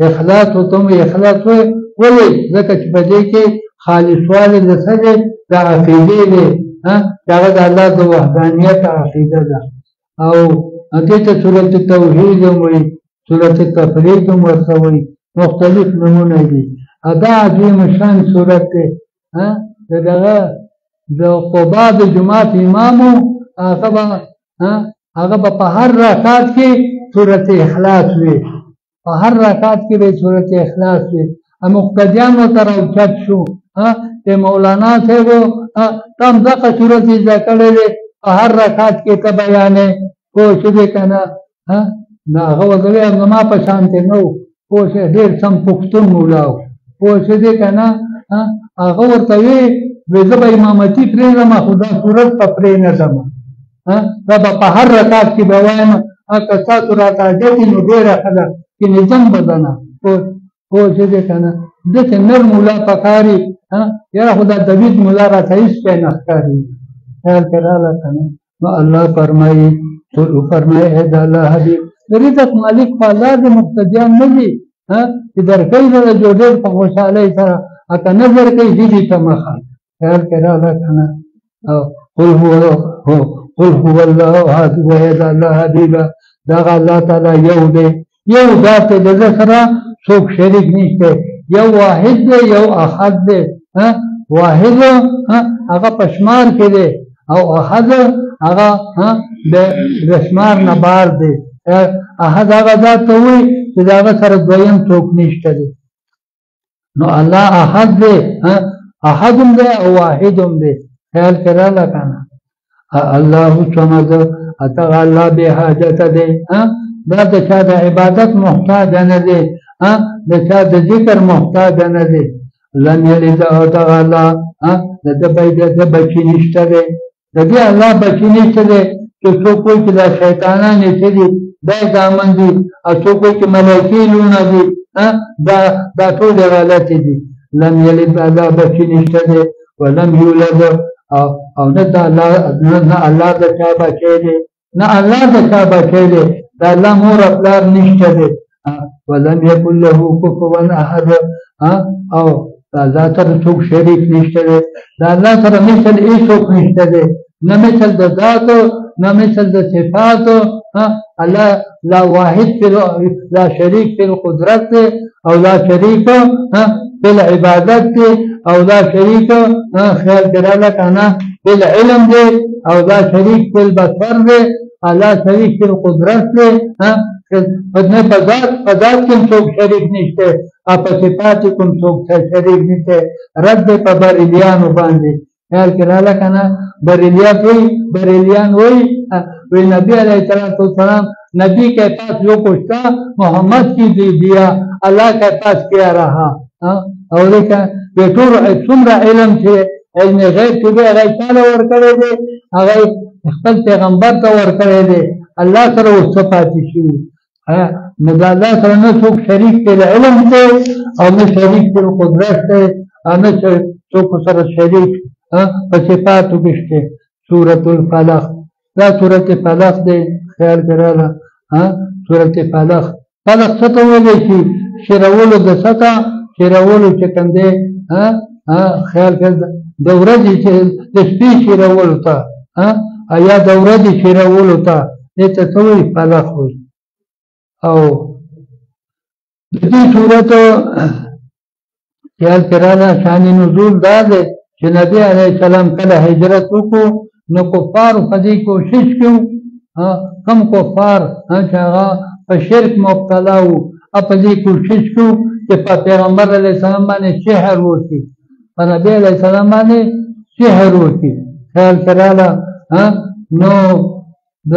اخلاص ورته هم وایي اخلاص ولې ځکه چې په دې کې خالصوالی د څه دی د عقیدې دی چې هغه د الله د وحدانیت عقیده ده او دې ته سورت توحید هم وایي سورت تفرید هم ورته وایي مختلف نومونه دي دا عظیم شان صورت دی دغه د قبا د جماعت امامو هغه به په هر رکعت کې سورت اخلاص وي په هر رکعت کې به سورت اخلاص وي مقتدیان ورته راوچت شو چې مولانا صاحب تم دغه سورت یې زده کړی دی په هر رکعت کې ته بیانې پوه شوې که نه نو هغه ورته ویل زما په شانتې نه و پوه شوې ډېر سم پښتون مولا و پوه شوې که نه هغه ورته وی زه به امامتي پرېږدم خو دا صورت به پرېنږدم دا به په هر رکعت کې به وایم که ستاسو راته ګټي نو ډېره ښه ده چې نظم به ده نه پوه شوې که نه داسې نر مولا پکاري یاره خو دا دوید مولا راته هېڅ شی نه ښکاري خیال کې راغله که نه نو الله فرمایي ای د الله حبیب د رزق مالک په الله د مقتدیان نه دي چې درکوي به جو ډېر په خوشحالۍ سره که نه درکوي دې ته مخه خیال کې راغله که نه قل هو الله احد وایه د الله حبیبه دغه الله تعالی یو دی یو ذات دی د ده سره څوک شریک نشته یو واحد دی یو احد دی واحد هغه په شمار کې دی او احد هغه د شمار نه بار دی احد هغه ذات ته وایي چې د هغه سره دویم څوک نشته دی نو الله احد دی احد هم دی او واحد هم دی خیال کې راغله که نه الله صمد اتغ الله بے حاجت دی دا د چا د عبادت محتاج نه دی د چا د ذکر محتاج نه دی لم یلد او اتغ الله د بچی نشته دی د دې الله بچی نشته دی چې څوک وایي چې دا شیطانان یې څه دي دا یې زامن دي او څوک وایي چې ملایکې لونه دي دا ټولې غلطې دي لم یلد الله بچی نشته دی ولم یولد او نه الله د چا بچی دی نه الله د چا بچی دی د الله مور او پلار نشته دی ولم یکن له کفوا احد او د الله سره څوک شریک نشته دی د الله سره مثل هېڅوک نشته دی نه مثل د ذاتو نه مثل د صفاتو الله لا واحد لا شریک فی القدرت دی او لا شریک فی العبادت دی او لا شریک خیال کې راغله که نه فی العلم دی او لا شریک فی البصر دی لا شریک فی القدرت دی نه په ذات کې هم څوک شریک نشته او په صفات کې هم څوک شریک نشته رد دی په بریلیانو باندې خیال کې راغله که نه بریلیان وایي نبی علیہ السلام نبی کے پاس جو کچھ تھا محمد کی دیا اللہ کے پاس کیا رہا اور څومره علم چې علم غیب چې دی هغه چاله ورکړی دی هغه خپل پیغمبر ته ورکړی دی الله سره اوس څه پاتې شوي نو د الله سره نه څوک شریک دی علم دی او نه شریک دی قدرت دی او نه څوک سره شریک په صفاتو کې شته سورة الفلق دا سورة فلق دی خیال کې راغله سورة فلق څه ته ویلی شي شرولو د څه ته شرولو چې کوم دی خیال کې د ورځې چې د شپې شرولو ته یا د ورځې تېرولو ته دې ته څه وایي فلق وایي. او د دې صورت خیال کې راغله شان نزول دا دی چې نبي علیه السلام کله هجرت وکړو نو کفارو په دې کوشش کړو کم کفار چې هغه په شرک مبتلا وو په دې کوشش کړو چې په پیغمبر علیه السلام باندې سحر وکړي په نبي علیه السلام باندې سحر وکړي. خیال کې راغله نو د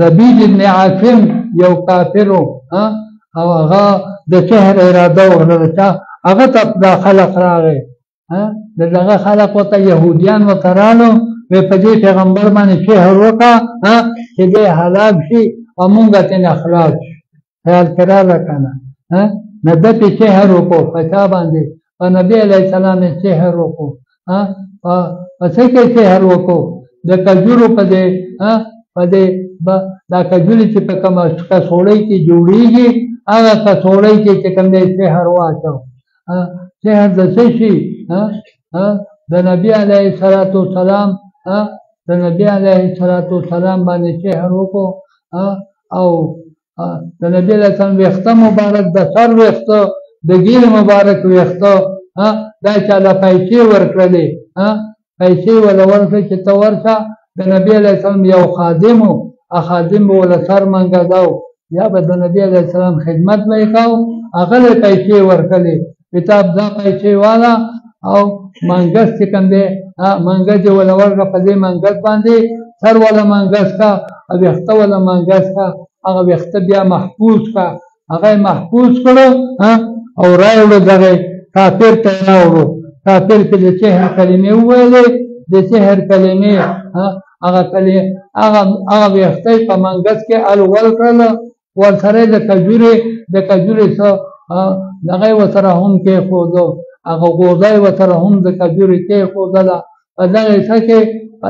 لبید ابن عاصم یو کافرو او هغه د سحر اراده وکړه هغه ته دا خلق راغی دغه خلق ورته یهودیان ورته رالو وی په دې پیغمبر باندې سحر وکړه چې دی هلاک شي او مونږ ترې خلاص شو. خیال کې راغله که نه نه ده پې سحر وکړو په چا باندې په نبي علیه السلام یې سحر وکړو په څه کې سحر وکړو د کجورو په دې دا کجورې چې په کومه کڅوړۍ کې جوړېږي هغه کڅوړۍ کې چې کوم دی سحر واچو سحر د څه شي د نبي علیه السلام د نبي علیه السلام باندې سحر وکړو او د نبي علیه السلام ویښته مبارک د سر ویښته د ګیل مبارک ویښته دا چاله پیسې ورکړلې پیسې وله ورکړې چې ته ورشه د نبي علیه السلام یو خادم و خادم به وله سر منګداو یا به د نبي علیه السلام خدمت به یې کوو هغه له پیسې ورکړلې کتاب دا پیسې والا او منګس چې کوم دی منګس یې وله ورکړه په دې منګس باندې سر وله منګس کا او ویښته وله منګس کا هغه ویښته بیا محفوظ کا هغه یې محفوظ کړو او راوړو دغه کافر ته یې راوړو کافر کې د سحر کلمې وویلې د سحر کلمې هغه ویښته یې په منګس کې الول کړله ورسره د کجورې څه دغه یې ورسره هم کېښودو هغه غوزه یې ورسره هم د کجورې کېښودله په دغې څه کې په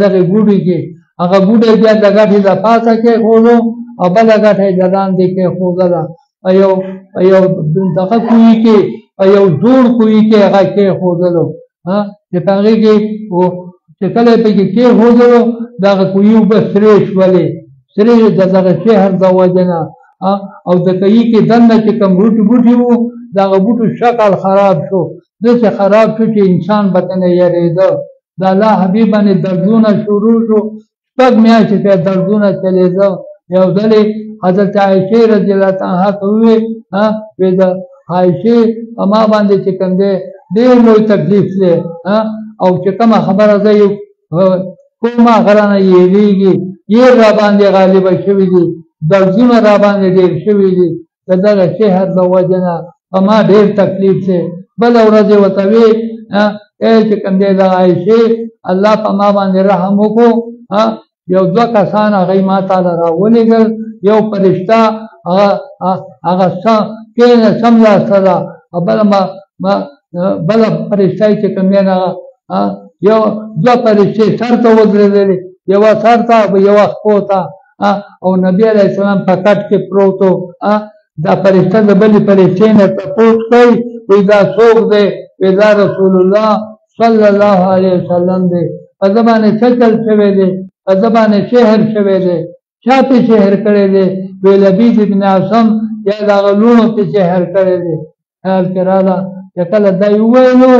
دغې ګوډې کې هغه ګوډه یې بیا د ګټې د پاسه کېښودو او بله ګټه یې د لاندې کېښودله په یو دغه کوهي کې په یو زوړ کوهي کې هغه کېښودلو چې په هغې کې چې کله یې پکې کېښودلو دغه کوهي اوبه سرې شولې سرې د دغه سحر د وجې نه او د کوهي کې دننه چې کوم بوټي وو دغه بوټو شکل خراب شو داسې خراب شو چې انسان به ترنه یېرېده د الله حبیب باندې دردونه شروع شو شپږ میاشتې ته دردونه چلېده یو ځلې حضرت عایشې رضی الله عنها ته وویې د عایشې په ما باندې چې کوم دی ډېر لوی تکلیف دی او چې کومه خبره زه یې کومه هغه رانه یېرېږي یېر را باندې غالبه شوي دي دردونه را باندې ډېر شوي دي د دغه سحر د وجې نه په ما ډېر تکلیف دی بله ورځ یې ورته وې چې کوم دی د عایشې الله په ما باندې رحم وکړو یو دوه کسان هغوی ما تاله راولېږل یو فرشته هغه کېنه څملاسته ده او بله فرشته یې چې کوم دی یو دوه فرشتې سر ته ودرېدلې یوه سر ته یوه خپو ته او نبي علیه السلام په کټ کې پروت و دا فرشته د بلې فرشتې نه تپوس کوي وایي دا څوک دی وایي دا رسول الله صلی الله علیه وسلم دی په ده باندې څه چل شوی دی په ده باندې سحر شوی دی چا پې سحر کړی دی وایي لبید ابن عاصم یا د هغه لوڼو پې سحر کړی دی خیال کې راغله چې کله دا یې وویلو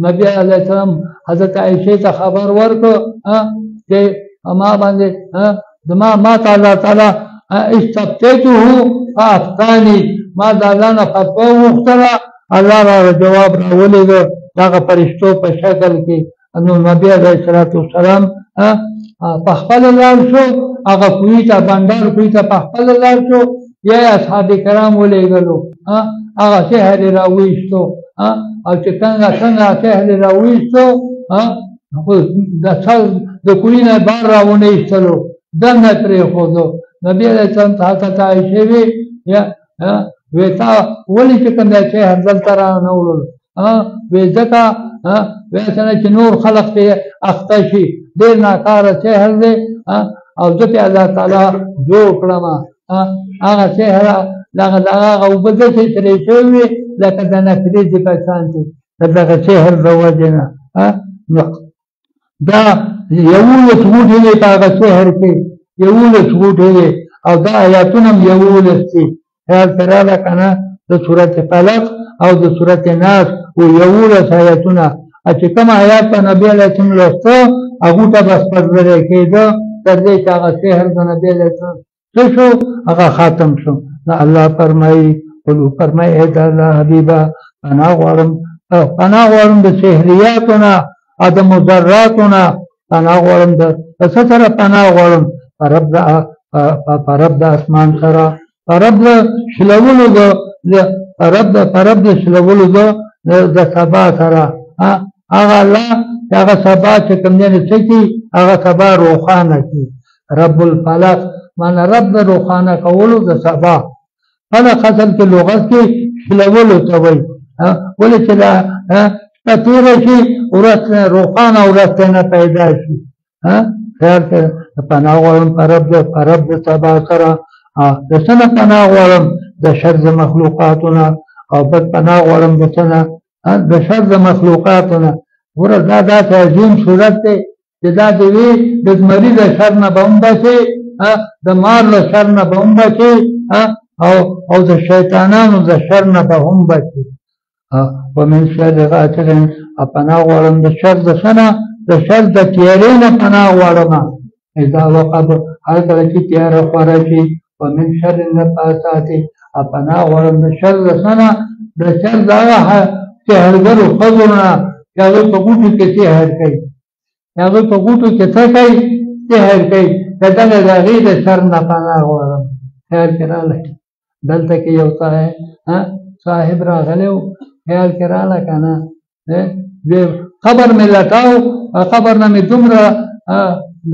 نبي علیه السلام حضرت عایشې ته خبر ورکړو چې ما باندې ما ته الله تعالی استفتیته فافتانی ما د الله نه فتوا وغوښتله الله را جواب راولېږه دغه فرشتو په شکل کې نو نبي علیه السلام په خپله لاړ شو هغه کوهي ته بنډار کوهي ته په خپله لاړ شو یا یې اصحاب کرام ولېږلو هغه سحر یې راویستو او چې څنګه سحر یې راویستو د کوهي نه بار راونه ایستلو دننه پرېښودو نبي علیه السلام ته حضرت عایشې وی تا ولې چې کوم دی سحر دلته رانه وی ځکه وی څنګه چې نور خلق پې اخته شي ډېر ناکاره سحر دی او زه پې الله تعالی جوړ کړم هغه سحر هغه اوبه داسې سرې شوې وې لکه د نکریزې په شان دي د دغه سحر د وجې نه دا 11 غوټې دي په هغه سحر کې 11 غوټې دي او دا آیاتونه هم 11 دي خیال ته راغله که نه د سورت فلق او د سورت ناس و 11 آیاتونه چې کوم آیات په نبي علیه السلام لوسته هغو ته به سپړلی کېده تر دې چې هغه سحر د نبي علیه السلام څه شو هغه ختم شو نو الله فرمایي قل فرمایي ای د الله حبیبه پناه غواړم د سحریاتو نه او د مضراتو نه پناه غواړم د څه سره پناه غواړم په رب د اسمان سره په رب د شلولو د سبا سره هغه الله چې هغه سبا چې کوم دی څه کړي هغه سبا روښانه کړي رب الفلق معنی رب د روښانه کولو د سبا فلق اصل کې لغت کې شلولو ته وایي ولې چې دا تېره شي ورځ روښانه ورځ نه پیدا شي خیر کې پناه غواړم په رب د سبا سره د څه نه پناه غواړم د شر د مخلوقاتو نه او بل پناه غواړم د څه نه د شر د مخلوقاتو نه ګوره دا داسې عظیم صورت دی چې دا د وي د زمري د شر نه به هم بچي د مار له شر نه به هم بچي او د شیطانانو د شر نه به هم بچي ومن شر غاسق پناه غواړم د شر د څه نه د شر د تیارې نه پناه غواړم اذا وقب هر کله چې تیاره خوره شي ومن شر النفاثات پناه غواړم د شر د څه نه د شر د هغه سحرګرو ښځو نه چې هغوی په غوټو کې سحر کوي هغوی په غوټو کې څه کوي سحر کوي د دغه د هغې د شر نه پناه غواړم خیال کې راغلی دلته کې یو صاحب راغلی و خیال کې راغله که نه قبر مې لټاو قبر نه مې دومره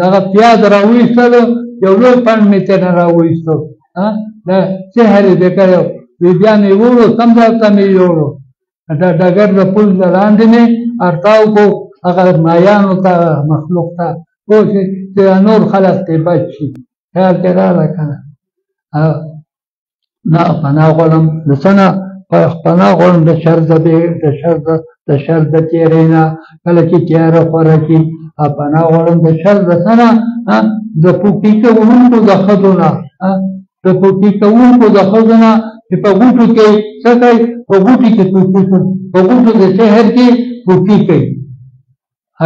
دغه پیاز راویستلو یو لوی پنډ مې ترې نه راویستو د سحر یې دې کړی وی بیا مې وړو سم ځای ته مې یوړو د ډګر د پل د لاندې مې ارتاو کو هغه مایانو ته مخلوق ته پوه شي چې نور خلک ترې بچ شي خیال کې راغله که نه نه پناه غواړم د څه نه پناه غواړم د شر د تیارې نه کله چې تیاره خوره کړي پناه غواړم د شر د څه نه د پوکي کوونکو د ښځو نه د پوکي کوونکو د ښځو نه چې په غوټو کې څه کوي په غوټو کې پوکي کوي په غوټو د سحر کې پوکي کوي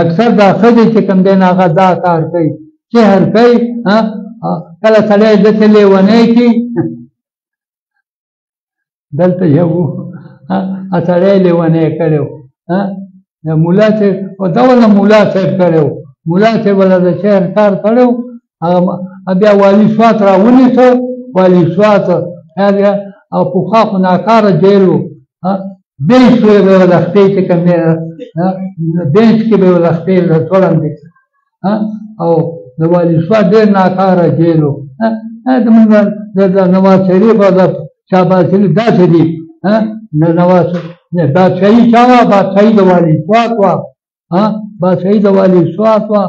اکثر دا ښځې چې کوم دی نه هغه دا کار کوي سحر کوي کله سړی داسې لیونی کړي دلته یو سړی لیونی کړی و ملا صاحب دا ول ملا صاحب کړی و ملا صاحب ول د شهر کار کړی و بیا والي سوات راونیسو والي سوات او پخوا خو ناکاره جیل و بینچ به یې ولختې چې کوم دی بینچ کې به یې ولختې ځوړندې او د والي سوات ډېر ناکاره جیل و زمونږ د نواز شریف او د شهباز شریف داسې دي نواز بادشاهي چا وه بادشاهي د والي سوات وه بادشاهي د والي سوات وه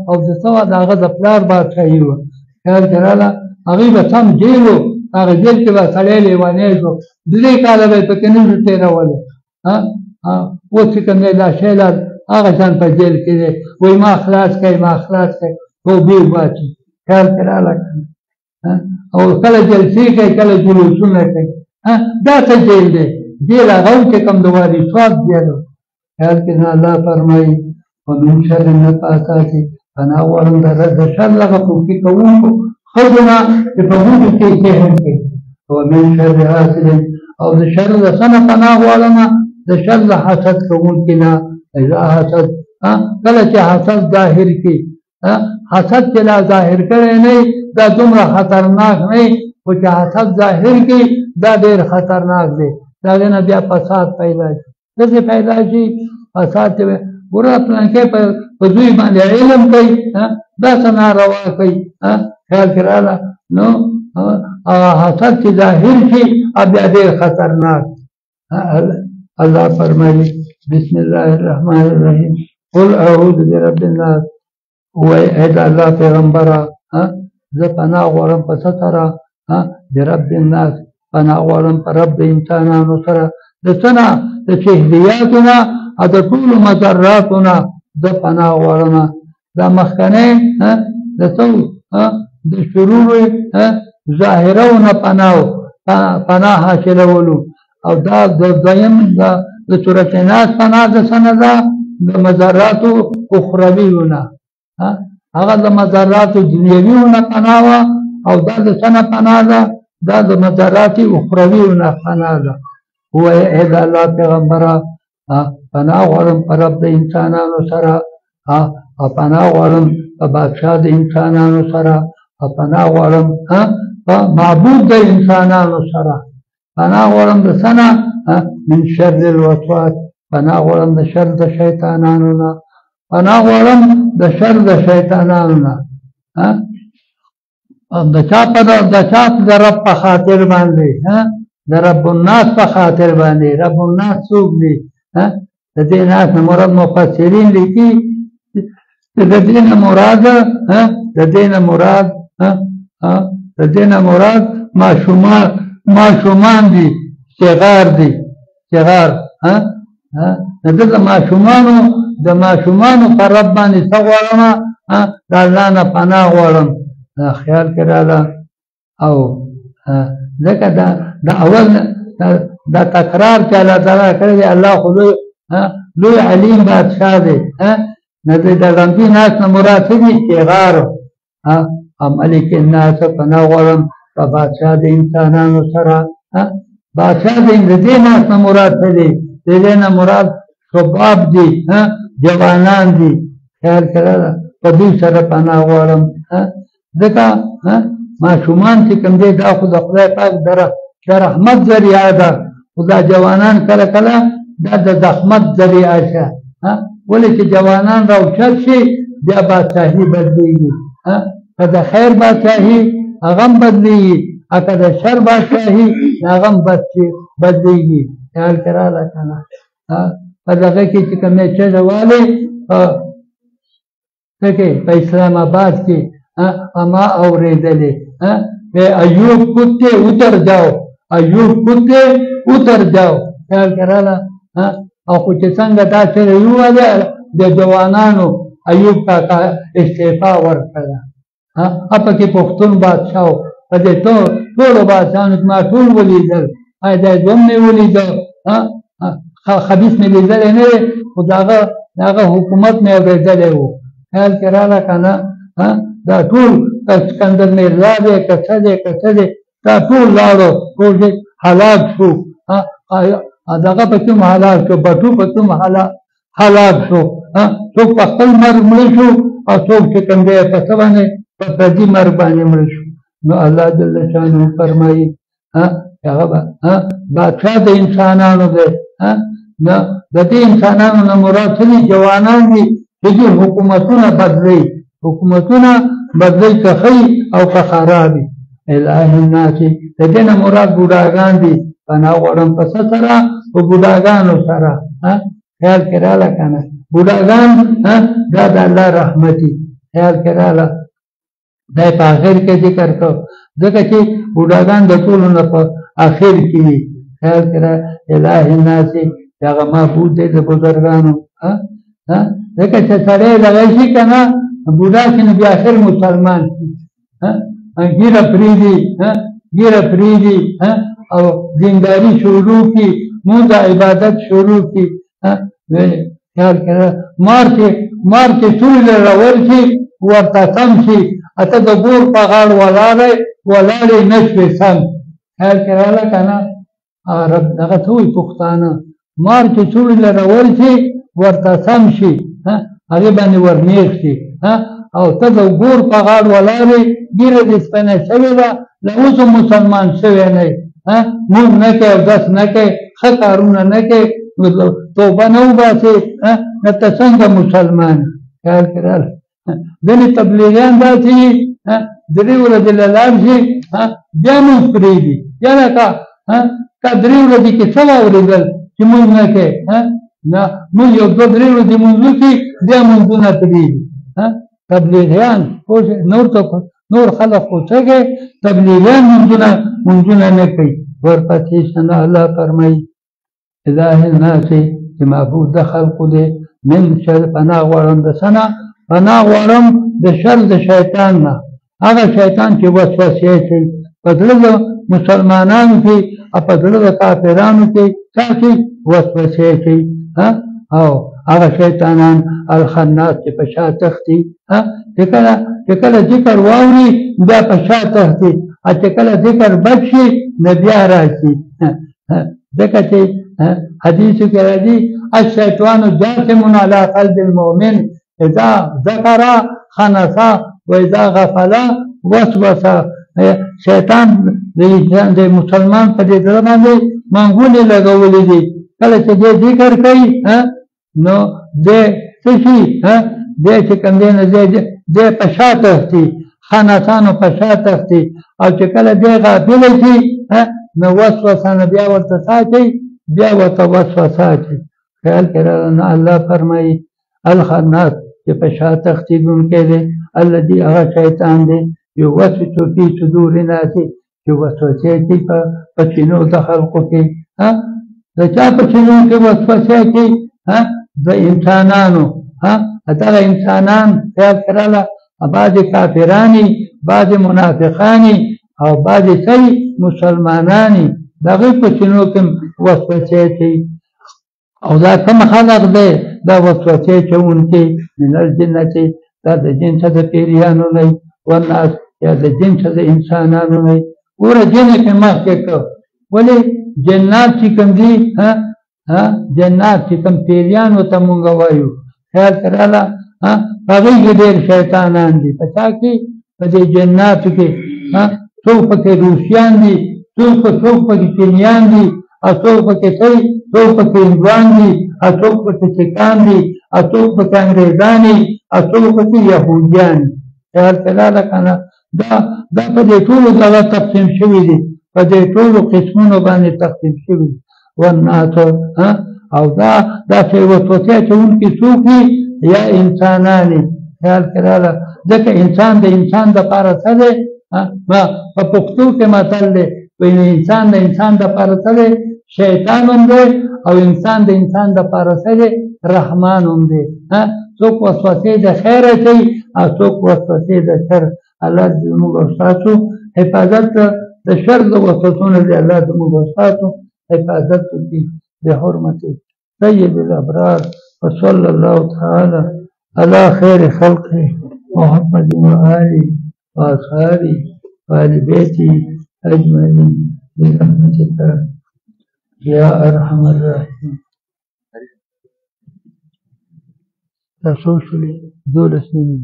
او د څه وه د هغه د پلار بادشاهي وه خیال کې راغله هغوی به سم جیل و هغه جیل کې به سړی لیونی شو 3 کاله به یې پکې نه شو تېرولی اوس چې کوم دی دا شی لا هغه شان په جیل کې دی وایي ما خلاص کړئ ما خلاص کړئ توبې وباسي خیال کې راغله او کله جلسې کوي کله جلوسونه کوي دا څه جیل دی جیل هغه چې کوم د والي سوات جیل و خیال کې نه الله فرمایي ومن شر النفاثات پناه غواړم د شر هغه پوکي کوونکو ښځو نه چې په غوټو کې سحر کوي ومن شر حاسد او د شر د څه نه پناه غواړم د شر د حسد کوونکي نه اذا حسد کله چې حسد ظاهر کړي حسد چې لا ظاهر کړی نه دا دومره خطرناک نه خو چې حسد ظاهر کړي دا ډېر خطرناک دی د هغې نه بیا فساد پیدا شي داسې پیدا شي فساد چې ګوره پلانکې په دوی باندې علم کوي داسې ناروا کوي خیال کې راغله نو حسد چې ظاهر شي بیا ډېر خطرناک الله فرمایي بسم الله الرحمن الرحیم قل اعوذ برب الناس وای اې د الله پیغمبره زه پناه غواړم په څه سره برب الناس پناه غواړم په رب د انسانانو سره د څه نه د چهلیاتو نه او د ټولو مضراتو نه زه پناه غواړم دا مخکنی د څه د شرور ظاهرونه پناه حاصلولو او دا د دویم د صورت ناس پناه د څه نه ده د مضراتو اخرویونه هغه د مضراتو دنیویونه پناه وه او دا د څه نه پناه ده دا د مضرات اخرویونه پناه ده ووایه د الله پیغمبره پناه غواړم په رب د انسانانو سره او پناه غواړم په بادشاه د انسانانو سره او پناه غواړم په معبود د انسانانو سره پناه غواړم د څه نه من شر الوسواس پناه غواړم د شر د شیطانانو نه پناه غواړم د شر د شیطانانو نه د چا د رب په خاطر باندې د رب الناس په خاطر باندې رب الناس څوک دی د دې ناس نه مراد مفسرین لیکي د دې نه مراد ماشومان دي صغار دي صغار د ماشومانو پر رب باندې څه غواړم د الله نه پناه غواړم خیال کې راغله او ځکه دا اول دا تکرار چې الله تعالی کړی دی الله خو لوی علیم بادشاه دی نه د غمګین ناس نه مراد څه دي صغار ملک الناس پناه غواړم په بادشاه د انسانانو سره بادشاه د دې ناس نه مراد څه دی د دې نه مراد شباب دي جوانان دي خیال کې راغله په دوی سره پناه غواړم ځکه ماشومان چې کوم دی دا خو د خدای پاک د رحمت ذریعه ده خو دا جوانان کله کله دا د زحمت ذریعه شه ولې چې جوانان راوچت شي بیا بادشاهي بدلېږي که د خیر بادشاهي هغه هم بدلېږي که د شر بادشاهي هغه هم بدلېږي خیال کې راغله که نه په دغه کې چې کوم دی چغې والې په اسلام آباد کې اما اوریدلې ایوب کتے اتر جاؤ خیال کراله او خو چې څنګه دا سره ویواله د جوانانو ایوب کاکا استعفا ورکړه پکې پښتون بادشاه په دې ټولو بادشاهانو ما ټول ولیدل دا دوم مې ولیدل خبیث مې لیدلی نه دی خو د هغه حکومت مې اورېدلی و خیال کې راغله که نه دا ټول اسکندر میرزا دی که څه دی دا ټول لاړو ټول هلاک شو دغه پکې هم هلاک شو بټو پکې هم هلاک شو څوک په خپل مرګ مړه شو او څوک چې کوم دی په څه باندې په پردي مرګ باندې مړه شو نو الله جل شانه فرمایي هغه بادشاه د انسانانو دی د دې انسانانو نه مراد څه دي جوانان دي چې حکومتونه بدلی که ښه او که خرابي اله الناس د دې نه مراد بوډاګان دي پناه غواړم په څه سره په بوډاګانو سره خیال کې راغله که نه بوډاګان دا د الله رحمت دي خیال کې راغله دا په آخر کې ذکر کړ ځکه چې بوډاګان د ټولو نه په آخر کې وي خیال کې راغله اله الناس هغه معبود دی د بزرګانو ځکه چې سړی دغه شي که نه بوډا شي نو بیا آخر مسلمان شي ګیره پرېږدي او دینداري شروع کړي مونځ عبادت شروع کړي خیال کې مار چې سوري له راول شي ورته سم شي ته د ګور په غاړه ولاړې نه شوې سم خیال کې راغله که نه دغه څه وایي پښتانه مار چې سوري له راول شي ورته سم شي هغې باندې ورنیغ شي او ته د ګور په غاړه ولاړې ګیره دې سپینه شوې ده له اوس هم مسلمان شوی نه یې مونږ نه کوې اودس نه کوې ښه کارونه نه کوې توبه نه وباسې نو ته څنګه مسلمان خیال کې راغله ځینې تبلیغیان داسې وي درې ورځې له لاړ شي بیا مونځ پرېږدي یاره که درې ورځې کې څه واورېدل چې مونځ نه کوې نه مونږ یو دوه درې ورځې مونځ وکړي بیا مونځونه پرېږدي تبلیغیان نور خلق خو څه کوي تبلیغیان مونځونه نه کوي ورپسې الله فرمایي اله الناس چې معبود د خلقو دی من شر پناه غواړم د څه نه پناه غواړم د شر د شیطان نه هغه شیطان چې وسوسې کوي په زړه د مسلمانانو کې او په زړه د کافرانو کې تاسې وسوسې کوي او هغه شیطانان الخناس چې په شا تښتي چې کله ذکر واوري بیا په شا تښتي او چې کله ذکر بد شي نو بیا راشي ځکه چې حدیثو کې راځي الشیطان جاثم علی قلب المؤمن اذا ذکر خنس واذا غفل وسوس شیطان د مسلمان په دې زړه باندې منګولې لګولې دي کله چې دې ذکر کوي نو دې څه شي دې چې کوم دی نه دې په شا تښتي خنسانو په شا تښتي او چې کله دې غافل شي نو وسوسه نه بیا ورته ساتي بیا ورته وسوسه اچي خیال کې راغله نه الله فرمایي الخناس چې په شا تښتېدونکی دی الذي هغه شیطان دی یوسوس فی صدور الناس چې وسوسې کوي په سینو د خلقو کې د چا په سینو کې وسوسې کوي د انسانانو دغه انسانان خیال کې راغله بعضې کافرانې بعضې منافقانې او بعضې صحیح مسلمانانې د هغوی په سینو کې وسوسې کوي او دا کوم خلق دی دا وسوسې کوونکي من الجنة دا د جنسه د پیریانو نه والناس یا د جنسه د انسانانو نه ګوره جن یې پې مخکې کړ ولې جنات چې کوم دي جنات چې کوم پیریانو ته مونږ وایو خیال کې راغله په هغوی کې ډېر شیطانان دي په چا کې په دې جناتو کې څوک پکې روسیان دي څوک پکې چینیان دي او څوک پکې څوک پکې هندوان دي او څوک پکې سکان دي او څوک پکې انګریزان دي او څوک پکې یهودیان دي خیال کې راغله که نه دا په دې ټولو دغه تقسیم شوي دي په دې ټولو قسمونو باندې تقسیم شوي دي والناس او داسې وسوسې اچوونکي څوک دي یا انسانان دي خیال کې راغله ځکه انسان د انسان دپاره څه دی په پښتو کې متل دی وایي انسان د انسان دپاره څه دی شیطان هم دی او انسان د انسان دپاره څه دی رحمان هم دی څوک وسوسې د خیر اچوي او څوک وسوسې د شر الله دې زموږ او ستاسو حفاظت د شر د وسوسو نه دې الله زموږ او ستاسو حفاظت وکړي بحرمت سید الابرار وصلی الله تعالی على خیر خلقه محمد وآله وأصحابه وآل بيته أجمعين برحمتك يا أرحم الراحمين. تاسو شولې 12 سنين